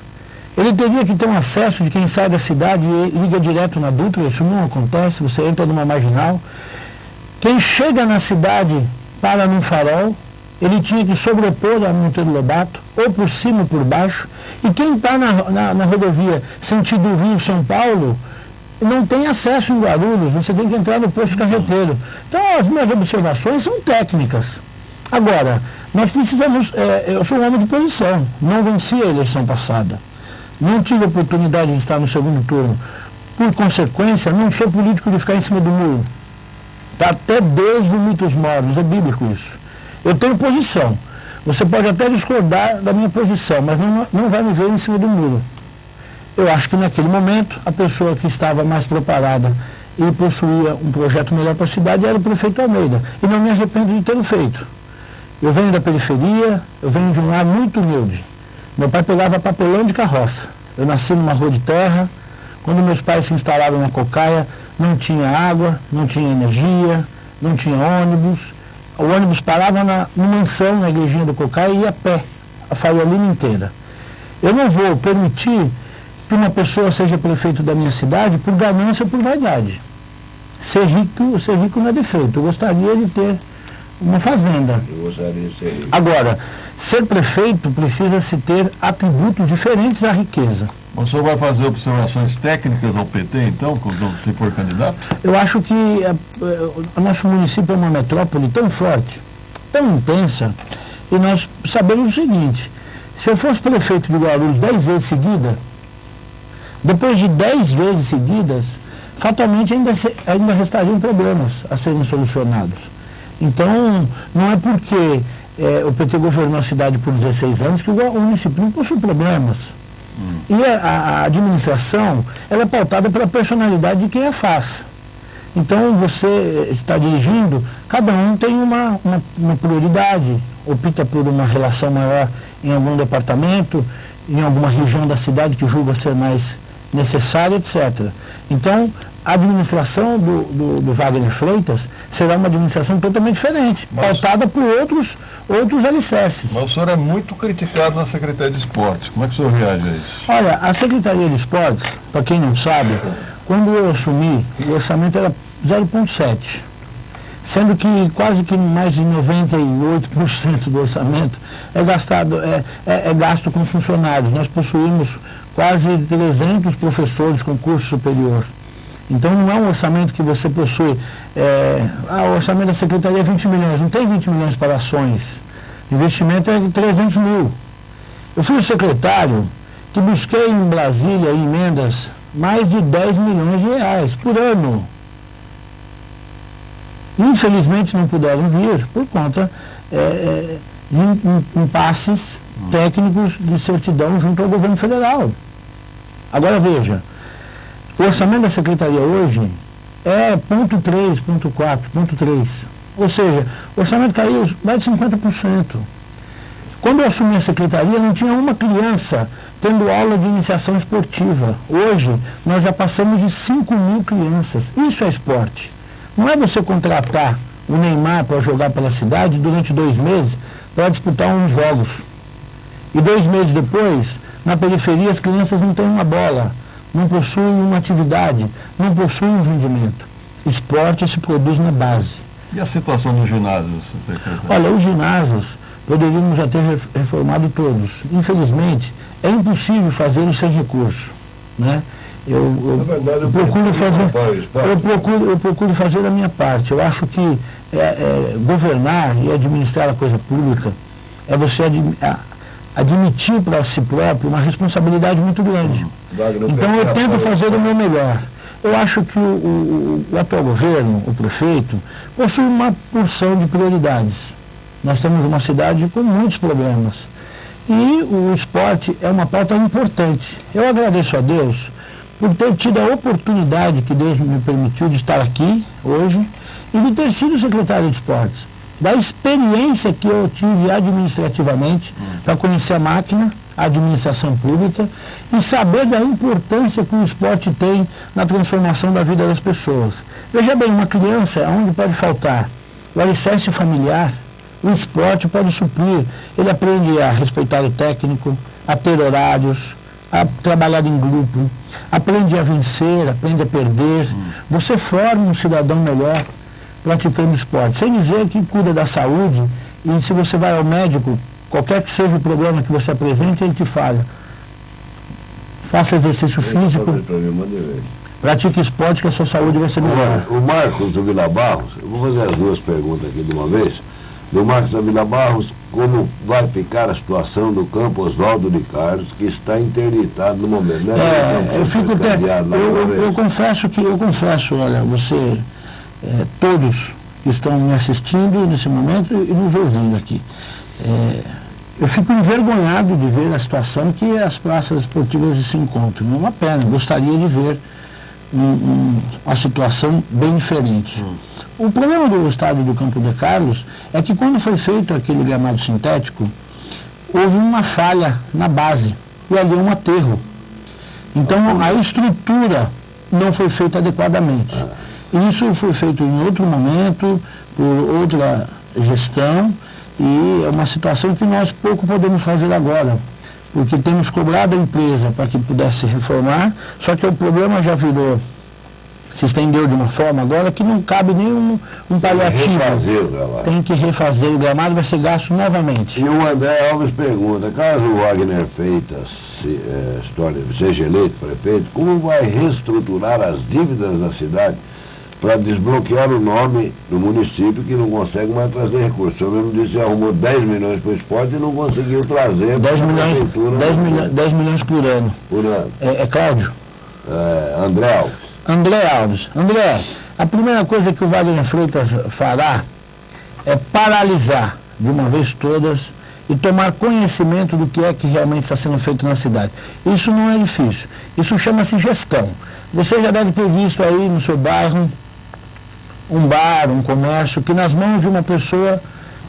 ele teria que ter um acesso de quem sai da cidade e liga direto na Dutra. Isso não acontece, você entra numa marginal. Quem chega na cidade para num farol, ele tinha que sobrepor a Monteiro Lobato, ou por cima ou por baixo, e quem está na rodovia sentido Rio-São Paulo, não tem acesso em Guarulhos, você tem que entrar no posto carreteiro. Então, as minhas observações são técnicas. Agora, nós precisamos, eu sou um homem de posição, não venci a eleição passada, não tive a oportunidade de estar no segundo turno. Por consequência, não sou político de ficar em cima do muro. Até Deus vomita os mortos, é bíblico isso. Eu tenho posição. Você pode até discordar da minha posição, mas não vai me ver em cima do muro. Eu acho que naquele momento a pessoa que estava mais preparada e possuía um projeto melhor para a cidade era o prefeito Almeida. E não me arrependo de tê-lo feito. Eu venho da periferia, eu venho de um lar muito humilde. Meu pai pegava papelão de carroça. Eu nasci numa rua de terra. Quando meus pais se instalaram na Cocaia, não tinha água, não tinha energia, não tinha ônibus. O ônibus parava numa mansão, na igrejinha do Cocaia, e ia a pé, a Faria Lima inteira. Eu não vou permitir que uma pessoa seja prefeito da minha cidade por ganância ou por vaidade. Ser rico não é defeito. Eu gostaria de ter uma fazenda. Eu gostaria de ser rico. Agora, ser prefeito precisa-se ter atributos diferentes à riqueza. O senhor vai fazer observações técnicas ao PT, então, quando se for candidato? Eu acho que o nosso município é uma metrópole tão forte, tão intensa, e nós sabemos o seguinte: se eu fosse prefeito de Guarulhos 10 vezes seguida, depois de 10 vezes seguidas, fatalmente ainda restariam problemas a serem solucionados. Então, não é porque o PT governou a cidade por 16 anos que o município não possui problemas. E a administração, ela é pautada pela personalidade de quem a faz. Então, você está dirigindo, cada um tem uma prioridade, opta por uma relação maior em algum departamento, em alguma região da cidade que julga ser mais necessária, etc. Então, a administração do Wagner Freitas será uma administração totalmente diferente, pautada por outros alicerces. Mas o senhor é muito criticado na Secretaria de Esportes. Como é que o senhor reage a isso? Olha, a Secretaria de Esportes, para quem não sabe, quando eu assumi, o orçamento era 0,7. Sendo que quase que mais de 98% do orçamento é gasto com funcionários. Nós possuímos quase 300 professores com curso superior. Então não é um orçamento que você possui. O orçamento da Secretaria é 20 milhões, não tem 20 milhões para ações. O investimento é 300 mil. Eu fui o secretário que busquei em Brasília emendas mais de 10 milhões de reais por ano. Infelizmente não puderam vir por conta de impasses técnicos de certidão junto ao governo federal. Agora veja, o orçamento da Secretaria hoje é 0,3, 0,4, 0,3. Ou seja, o orçamento caiu mais de 50%. Quando eu assumi a Secretaria, não tinha uma criança tendo aula de iniciação esportiva. Hoje, nós já passamos de 5 mil crianças. Isso é esporte. Não é você contratar o Neymar para jogar pela cidade durante 2 meses para disputar uns jogos. E 2 meses depois, na periferia, as crianças não têm uma bola, não possuem uma atividade, não possuem um rendimento. Esporte se produz na base. E a situação dos ginásios, secretário? Olha, os ginásios poderíamos já ter reformado todos. Infelizmente, é impossível fazê-los sem recurso, né? Eu procuro fazer a minha parte. Eu acho que governar e administrar a coisa pública é você admitir para si próprio uma responsabilidade muito grande. Então eu tento fazer o meu melhor. Eu acho que o atual governo, o prefeito, possui uma porção de prioridades. Nós temos uma cidade com muitos problemas. E o esporte é uma pauta importante. Eu agradeço a Deus por ter tido a oportunidade que Deus me permitiu de estar aqui hoje e de ter sido secretário de esportes. Da experiência que eu tive administrativamente para conhecer a máquina, a administração pública e saber da importância que o esporte tem na transformação da vida das pessoas. Veja bem, uma criança, onde pode faltar o alicerce familiar, o esporte pode suprir. Ele aprende a respeitar o técnico, a ter horários, a trabalhar em grupo, aprende a vencer, aprende a perder. Você forma um cidadão melhor praticando esporte. Sem dizer que cuida da saúde e se você vai ao médico, qualquer que seja o problema que você apresente, ele te fala. Faça exercício físico, pratique esporte que a sua saúde vai ser melhor. O Marcos do Vila Barros, eu vou fazer as 2 perguntas aqui de uma vez. Do Marcos da Vila Barros, como vai ficar a situação do campo Oswaldo de Carlos, que está interditado no momento, né? Eu confesso, olha, você, todos que estão me assistindo nesse momento e nos ouvindo aqui, eu fico envergonhado de ver a situação que as praças esportivas se encontram. É uma pena, eu gostaria de ver uma situação bem diferente. O problema do estádio do Campo de Carlos é que quando foi feito aquele gramado sintético, houve uma falha na base e ali um aterro. Então a estrutura não foi feita adequadamente. Isso foi feito em outro momento, por outra gestão, e é uma situação que nós pouco podemos fazer agora, porque temos cobrado a empresa para que pudesse reformar, só que o problema já virou se estendeu de uma forma agora que não cabe nem um paliativo. Tem que refazer o gramado, vai ser gasto novamente. E o André Alves pergunta, caso o Wagner Freitas seja eleito prefeito, como vai reestruturar as dívidas da cidade para desbloquear o nome do município que não consegue mais trazer recursos? O mesmo disse que arrumou 10 milhões para o esporte e não conseguiu trazer 10 milhões por ano. Por ano. É Cláudio? André Alves. André, a primeira coisa que o Wagner Freitas fará é paralisar de uma vez todas e tomar conhecimento do que é que realmente está sendo feito na cidade. Isso não é difícil. Isso chama-se gestão. Você já deve ter visto aí no seu bairro um bar, um comércio, que nas mãos de uma pessoa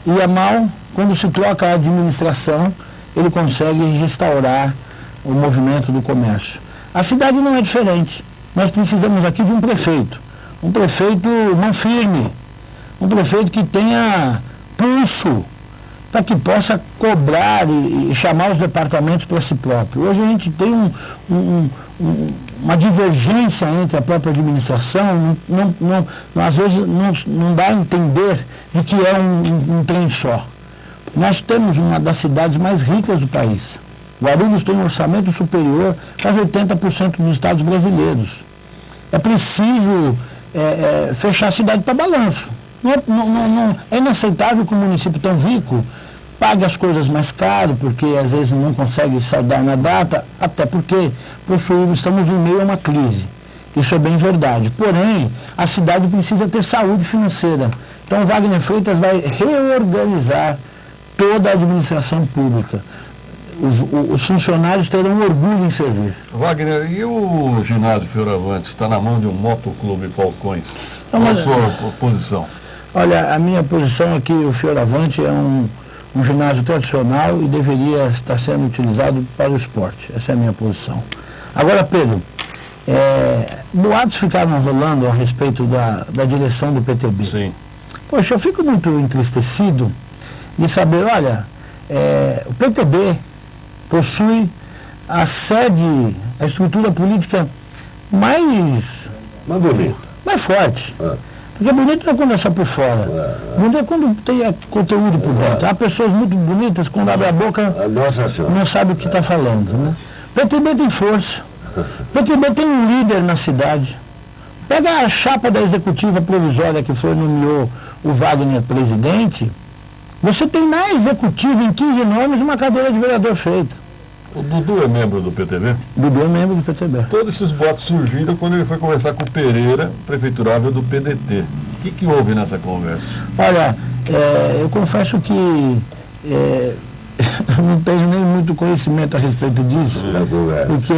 ia mal, quando se troca a administração, ele consegue restaurar o movimento do comércio. A cidade não é diferente. Nós precisamos aqui de um prefeito não firme, um prefeito que tenha pulso, para que possa cobrar e chamar os departamentos para si próprio. Hoje a gente tem uma divergência entre a própria administração, às vezes não dá a entender de que é um trem só. Nós temos uma das cidades mais ricas do país. Guarulhos tem um orçamento superior a 80% dos estados brasileiros. É preciso fechar a cidade para balanço. É inaceitável que um município tão rico pague as coisas mais caro, porque às vezes não consegue saldar na data, até porque estamos em meio a uma crise. Isso é bem verdade. Porém, a cidade precisa ter saúde financeira. Então, o Wagner Freitas vai reorganizar toda a administração pública. Os funcionários terão orgulho em servir. Wagner, e o ginásio Fioravante está na mão de um motoclube Falcões? Qual a sua posição? Olha, a minha posição é que o Fioravante é um ginásio tradicional e deveria estar sendo utilizado para o esporte. Essa é a minha posição. Agora, Pedro, boatos ficaram rolando a respeito da direção do PTB. Sim. Poxa, eu fico muito entristecido de saber, olha, o PTB possui a sede, a estrutura política mais bonita, mais forte. Porque bonito não é quando é só por fora. Bonito é quando tem conteúdo por dentro. Há pessoas muito bonitas, quando abre a boca, não sabe o que está falando. Né? O PTB tem força. O PTB tem um líder na cidade. Pega a chapa da executiva provisória que nomeou o Wagner presidente. Você tem na executiva, em 15 nomes, uma cadeira de vereador feita. O Dudu é membro do PTB? Dudu é membro do PTB. Todos esses boatos surgiram quando ele foi conversar com o Pereira, prefeiturável do PDT. O que houve nessa conversa? Olha, eu confesso que eu não tenho nem muito conhecimento a respeito disso, porque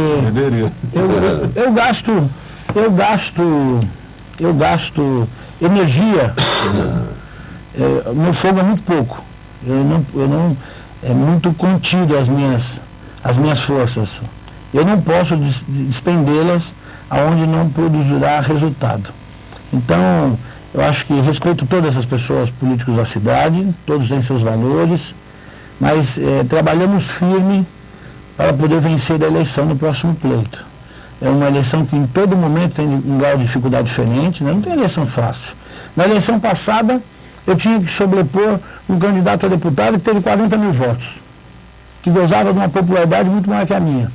eu gasto energia. Meu fogo é muito pouco. Eu não é muito contido as minhas forças. Eu não posso despendê-las aonde não produzirá resultado. Então, eu acho que respeito todas as pessoas políticos da cidade, todos têm seus valores, mas trabalhamos firme para poder vencer a eleição no próximo pleito. É uma eleição que em todo momento tem um grau de dificuldade diferente, né? Não tem eleição fácil. Na eleição passada, eu tinha que sobrepor um candidato a deputado que teve 40 mil votos, que gozava de uma popularidade muito maior que a minha.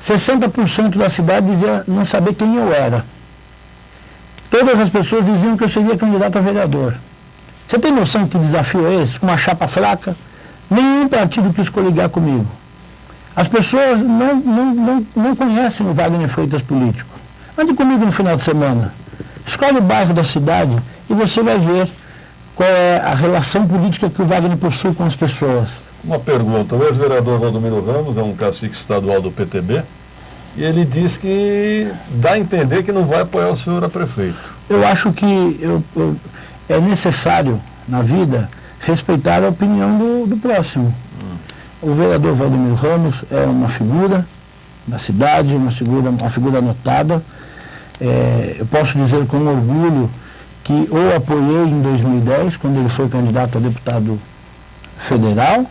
60% da cidade dizia não saber quem eu era. Todas as pessoas diziam que eu seria candidato a vereador. Você tem noção que desafio é esse? Com uma chapa fraca, nenhum partido quis coligar comigo. As pessoas não conhecem o Wagner Freitas político. Ande comigo no final de semana. Escolhe o bairro da cidade e você vai ver qual é a relação política que o Wagner possui com as pessoas. Uma pergunta, o ex-vereador Valdomiro Ramos é um cacique estadual do PTB e ele diz que dá a entender que não vai apoiar o senhor a prefeito. Eu acho que é necessário na vida respeitar a opinião do próximo. O vereador Valdomiro Ramos é uma figura da cidade, uma figura notada. Eu posso dizer com orgulho que o apoiei em 2010, quando ele foi candidato a deputado federal.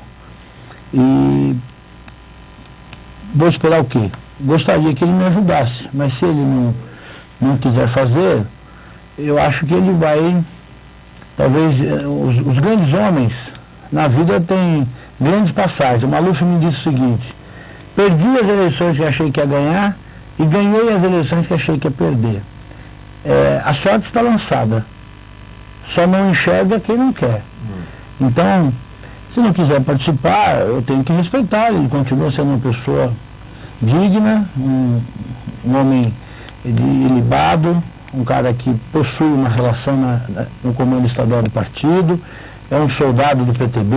E vou esperar o quê? Gostaria que ele me ajudasse, mas se ele não quiser fazer, eu acho que ele vai, talvez, os grandes homens na vida têm grandes passagens. O Maluf me disse o seguinte: perdi as eleições que achei que ia ganhar e ganhei as eleições que achei que ia perder. A sorte está lançada, só não enxerga quem não quer. Então, se não quiser participar, eu tenho que respeitar. Ele continua sendo uma pessoa digna, um homem ilibado, um cara que possui uma relação no comando estadual do partido, é um soldado do PTB,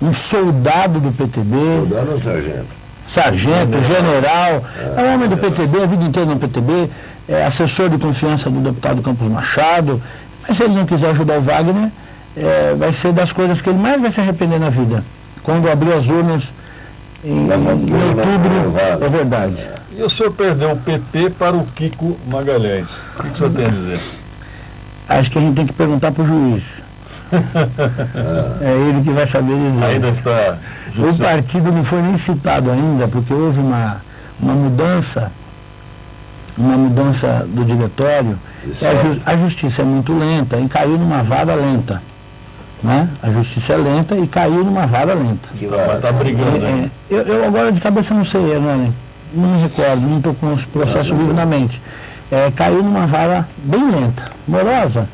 um soldado do PTB. Soldado ou sargento? Sargento, general, é um homem do PTB, a vida inteira no PTB, é assessor de confiança do deputado Campos Machado, mas se ele não quiser ajudar o Wagner, vai ser das coisas que ele mais vai se arrepender na vida. Quando abrir as urnas em outubro, é verdade. E o senhor perdeu o PP para o Kiko Magalhães. O que o senhor tem a dizer? Acho que a gente tem que perguntar para o juiz. É ele que vai saber dizer. Ainda está... O partido não foi nem citado ainda, porque houve uma mudança do diretório. A justiça é muito lenta e caiu numa vara lenta. Né? A justiça é lenta e caiu numa vara lenta. Está brigando, né? Eu agora de cabeça não sei, né? Não me recordo, não estou com os processos vivos na mente. Caiu numa vara bem lenta, morosa.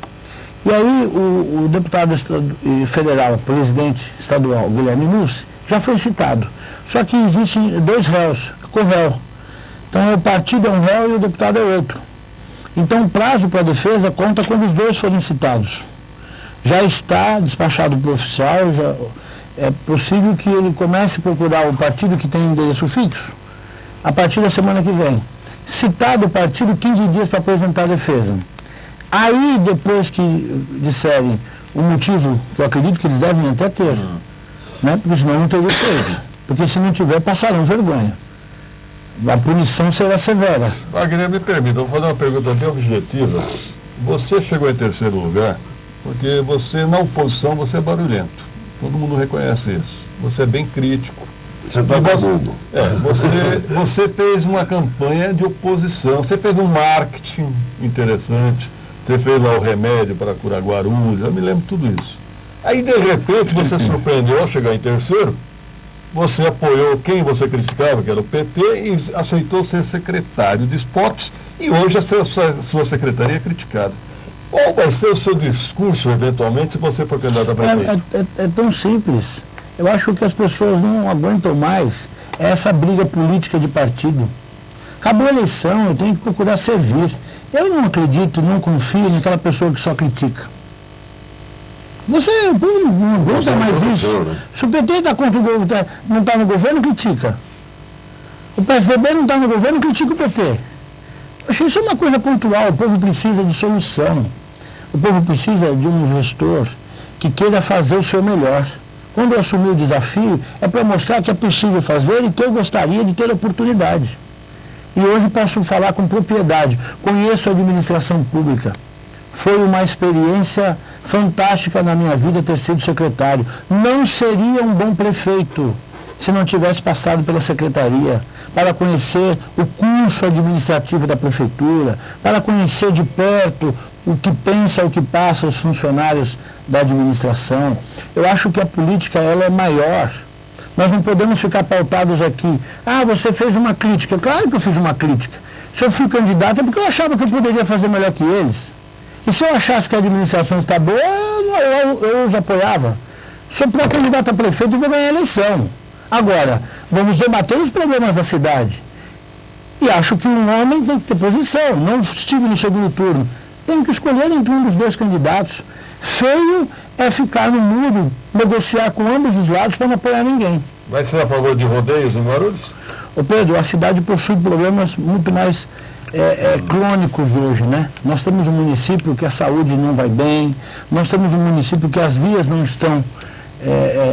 E aí o deputado federal, presidente estadual, Guilherme Mussi, já foi citado. Só que existem dois réus, co-réu. Então o partido é um réu e o deputado é outro. Então o prazo para a defesa conta quando os dois forem citados. Já está despachado para o oficial, já é possível que ele comece a procurar o partido que tem endereço fixo a partir da semana que vem. Citado o partido, 15 dias para apresentar a defesa. Aí, depois que disserem o motivo, que eu acredito que eles devem até ter, né? Porque senão não teria feito. Porque se não tiver, passarão vergonha. A punição será severa. Wagner, me permita, eu vou fazer uma pergunta bem objetiva. Você chegou em terceiro lugar porque você, na oposição, você é barulhento. Todo mundo reconhece isso. Você é bem crítico. Você está bobo. Você fez uma campanha de oposição, você fez um marketing interessante, você fez lá o remédio para curar Guarulhos, eu me lembro tudo isso. Aí, de repente, você surpreendeu ao chegar em terceiro, você apoiou quem você criticava, que era o PT, e aceitou ser secretário de esportes, e hoje a sua secretaria é criticada. Qual vai ser o seu discurso, eventualmente, se você for candidato a prefeito? É tão simples. Eu acho que as pessoas não aguentam mais essa briga política de partido. Acabou a eleição, eu tenho que procurar servir. Eu não acredito, não confio naquela pessoa que só critica. O povo não aguenta mais isso. Se o PT está contra o governo, não está no governo, critica. O PSDB não está no governo, critica o PT. Eu achei isso uma coisa pontual. O povo precisa de solução. O povo precisa de um gestor que queira fazer o seu melhor. Quando eu assumi o desafio, é para mostrar que é possível fazer e que eu gostaria de ter a oportunidade. E hoje posso falar com propriedade. Conheço a administração pública. Foi uma experiência fantástica na minha vida ter sido secretário. Não seria um bom prefeito se não tivesse passado pela secretaria, para conhecer o curso administrativo da prefeitura, para conhecer de perto o que pensa, o que passa os funcionários da administração. Eu acho que a política ela é maior. Nós não podemos ficar pautados aqui. Ah, você fez uma crítica. Claro que eu fiz uma crítica. Se eu fui candidato é porque eu achava que eu poderia fazer melhor que eles. E se eu achasse que a administração está boa, eu os apoiava. Sou pré-candidato a prefeito e vou ganhar a eleição. Agora, vamos debater os problemas da cidade. E acho que um homem tem que ter posição. Não estive no segundo turno. Tem que escolher entre um dos dois candidatos. Feio é ficar no muro, negociar com ambos os lados para não apoiar ninguém. Vai ser a favor de rodeios em Guarulhos? Ô Pedro, a cidade possui problemas muito mais crônicos hoje, né? Nós temos um município que a saúde não vai bem, nós temos um município que as vias não estão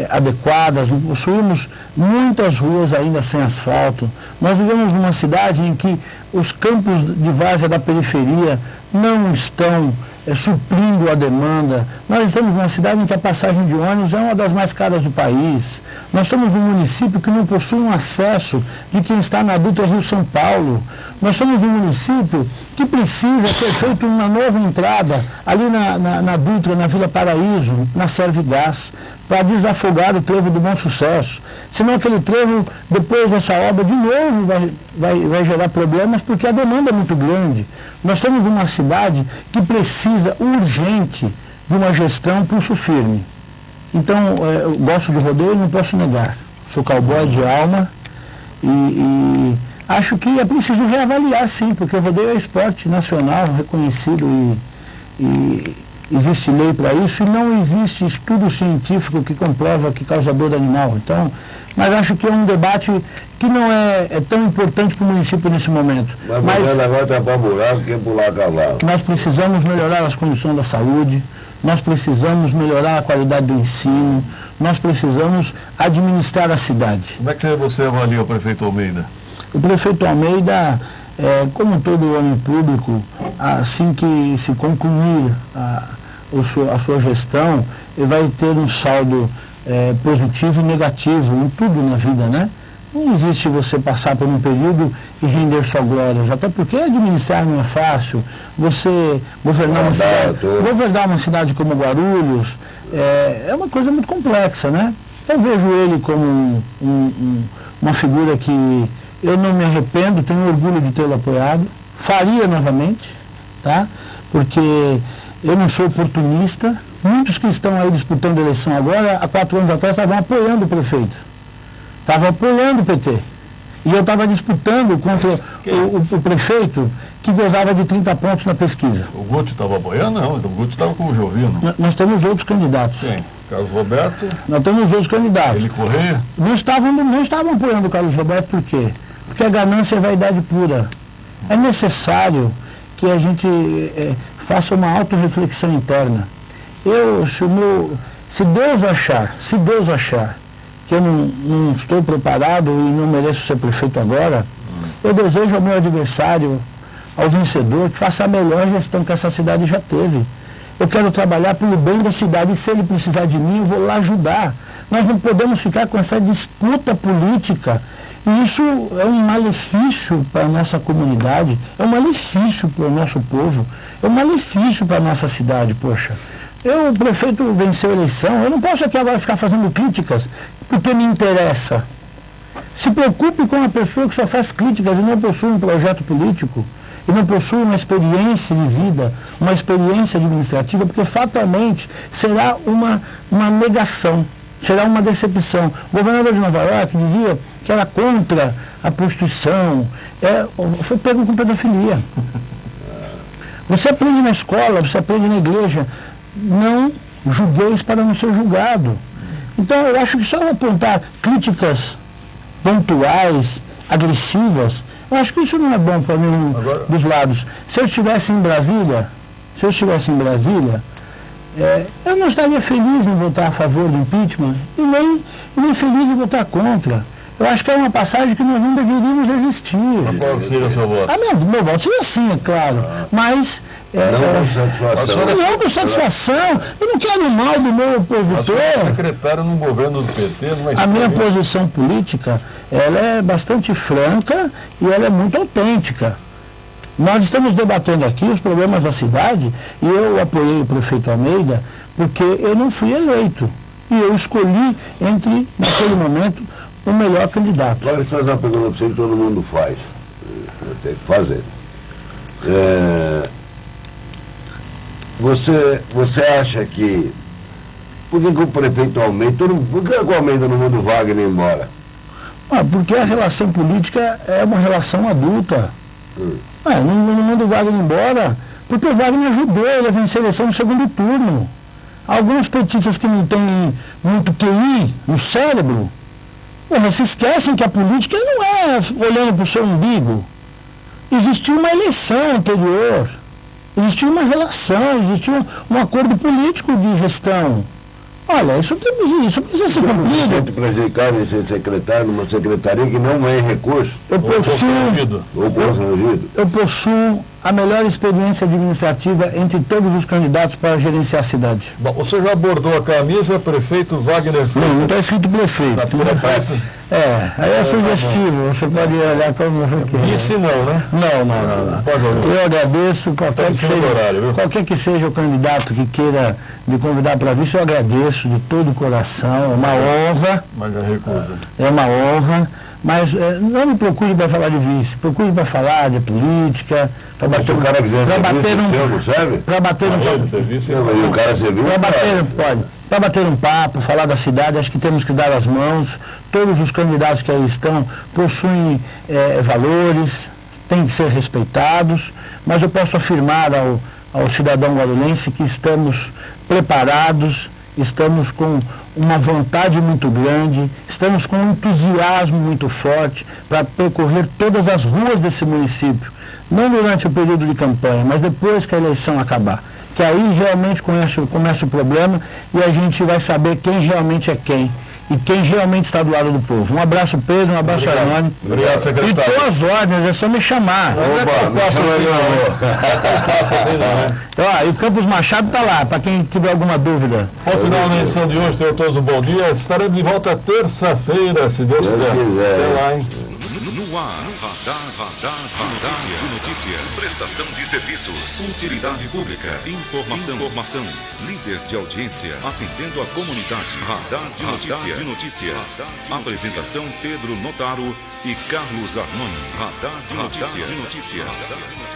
adequadas, possuímos muitas ruas ainda sem asfalto. Nós vivemos numa cidade em que os campos de várzea da periferia não estão suprindo a demanda. Nós estamos numa cidade em que a passagem de ônibus é uma das mais caras do país. Nós estamos num município que não possui um acesso de quem está na Dutra Rio São Paulo. Nós somos um município que precisa ser feita uma nova entrada ali na Dutra, na Vila Paraíso, na Servigás, para desafogar o trevo do Bom Sucesso. Senão aquele trevo, depois dessa obra, de novo vai gerar problemas, porque a demanda é muito grande. Nós temos uma cidade que precisa urgente de uma gestão pulso firme. Então, eu gosto de rodeio, não posso negar. Sou cowboy de alma e acho que é preciso reavaliar, sim, porque o rodeio é esporte nacional, reconhecido e existe lei para isso e não existe estudo científico que comprova que causa dor animal. Então, mas acho que é um debate que não é tão importante para o município nesse momento. Mas agora está para buraco que pular cavalo. Nós precisamos melhorar as condições da saúde, nós precisamos melhorar a qualidade do ensino, nós precisamos administrar a cidade. Como é que você avalia o prefeito Almeida? O prefeito Almeida, como todo homem público, assim que se concluir a sua gestão, ele vai ter um saldo positivo e negativo em tudo na vida, né? Não existe você passar por um período e render só glórias, até porque administrar não é fácil. Você governar uma cidade como Guarulhos é uma coisa muito complexa, né? Eu vejo ele como uma figura que eu não me arrependo, tenho orgulho de tê-lo apoiado, faria novamente, tá? Porque eu não sou oportunista. Muitos que estão aí disputando a eleição agora, há 4 anos atrás, estavam apoiando o prefeito. Estavam apoiando o PT. E eu estava disputando contra o prefeito que gozava de 30 pontos na pesquisa. O Guti estava apoiando? Não, o Guti estava com o Jovino. Nós temos outros candidatos. Quem? Carlos Roberto? Nós temos outros candidatos. Ele Correia? Não estavam apoiando o Carlos Roberto, por quê? Porque a ganância é vaidade pura. É necessário que a gente faça uma autorreflexão interna. Se Deus achar que eu não estou preparado e não mereço ser prefeito agora, eu desejo ao meu adversário, ao vencedor, que faça a melhor gestão que essa cidade já teve. Eu quero trabalhar pelo bem da cidade e se ele precisar de mim, eu vou lá ajudar. Nós não podemos ficar com essa disputa política. E isso é um malefício para a nossa comunidade, é um malefício para o nosso povo, é um malefício para a nossa cidade, poxa. O prefeito venceu a eleição, eu não posso aqui agora ficar fazendo críticas, porque me interessa. Se preocupe com a pessoa que só faz críticas e não possui um projeto político, e não possui uma experiência de vida, uma experiência administrativa, porque fatalmente será uma negação, será uma decepção. O governador de Nova York dizia que era contra a prostituição, foi pego com pedofilia. Você aprende na escola, você aprende na igreja, não julgueis para não ser julgado. Então eu acho que só apontar críticas pontuais, agressivas, eu acho que isso não é bom para nenhum dos lados. Se eu estivesse em Brasília, eu não estaria feliz em votar a favor do impeachment e nem feliz em votar contra. Eu acho que é uma passagem que nós não deveríamos existir. Mas qual seria o seu voto? Meu voto seria sim, é claro. Mas. Não com satisfação. Eu não quero o mal do meu opositor. Mas você é secretário no governo do PT, não é? A minha posição política, ela é bastante franca e ela é muito autêntica. Nós estamos debatendo aqui os problemas da cidade e eu apoiei o prefeito Almeida porque eu não fui eleito. E eu escolhi naquele momento, o melhor candidato. Agora, deixa eu fazer uma pergunta para você que todo mundo faz. Eu tenho que fazer. Você acha que... Por que o prefeito Almeida... Por que o Almeida não manda o Wagner embora? Porque a relação política é uma relação adulta. Não manda o Wagner embora porque o Wagner ajudou ele a vencer a eleição no segundo turno. Alguns petistas que não têm muito QI no cérebro, se esquecem que a política não é olhando para o seu umbigo. Existiu uma eleição anterior, existiu uma relação, existiu um acordo político de gestão. Olha, isso precisa ser cumprido. Você prejudicado em ser secretário numa secretaria que não é recurso? Eu possuo a melhor experiência administrativa entre todos os candidatos para gerenciar a cidade. Bom, o senhor já abordou a camisa, prefeito Wagner Freitas. Não está escrito prefeito. Aí é sugestivo, você pode olhar como você quer. Vice não, né? Não. Eu agradeço qualquer que seja o candidato que queira me convidar para vice, eu agradeço de todo o coração, é uma honra. Mas já recusa. É uma honra. Mas não me procure para falar de vice, procure para falar de política, para bater o cara quiser para bater não serve? Para bater o cara serviu, para bater um papo, falar da cidade, acho que temos que dar as mãos. Todos os candidatos que aí estão possuem valores, têm que ser respeitados, mas eu posso afirmar ao cidadão guarulhense que estamos preparados, estamos com uma vontade muito grande, estamos com um entusiasmo muito forte para percorrer todas as ruas desse município, não durante o período de campanha, mas depois que a eleição acabar, que aí realmente começa o problema e a gente vai saber quem realmente é quem e quem realmente está do lado do povo. Um abraço, Pedro, um abraço, Armando. Obrigado, secretário. E estou às ordens, é só me chamar. E o Campos Machado está lá, para quem tiver alguma dúvida. Ao final da edição de hoje, tenham todos um bom dia. Estaremos de volta terça-feira, se Deus quiser. Até lá, hein? No ar, radar de notícias, prestação de serviços, utilidade pública, informação, líder de audiência, atendendo a comunidade, radar de notícias. Apresentação Pedro Notaro e Carlos Armani, radar de notícias.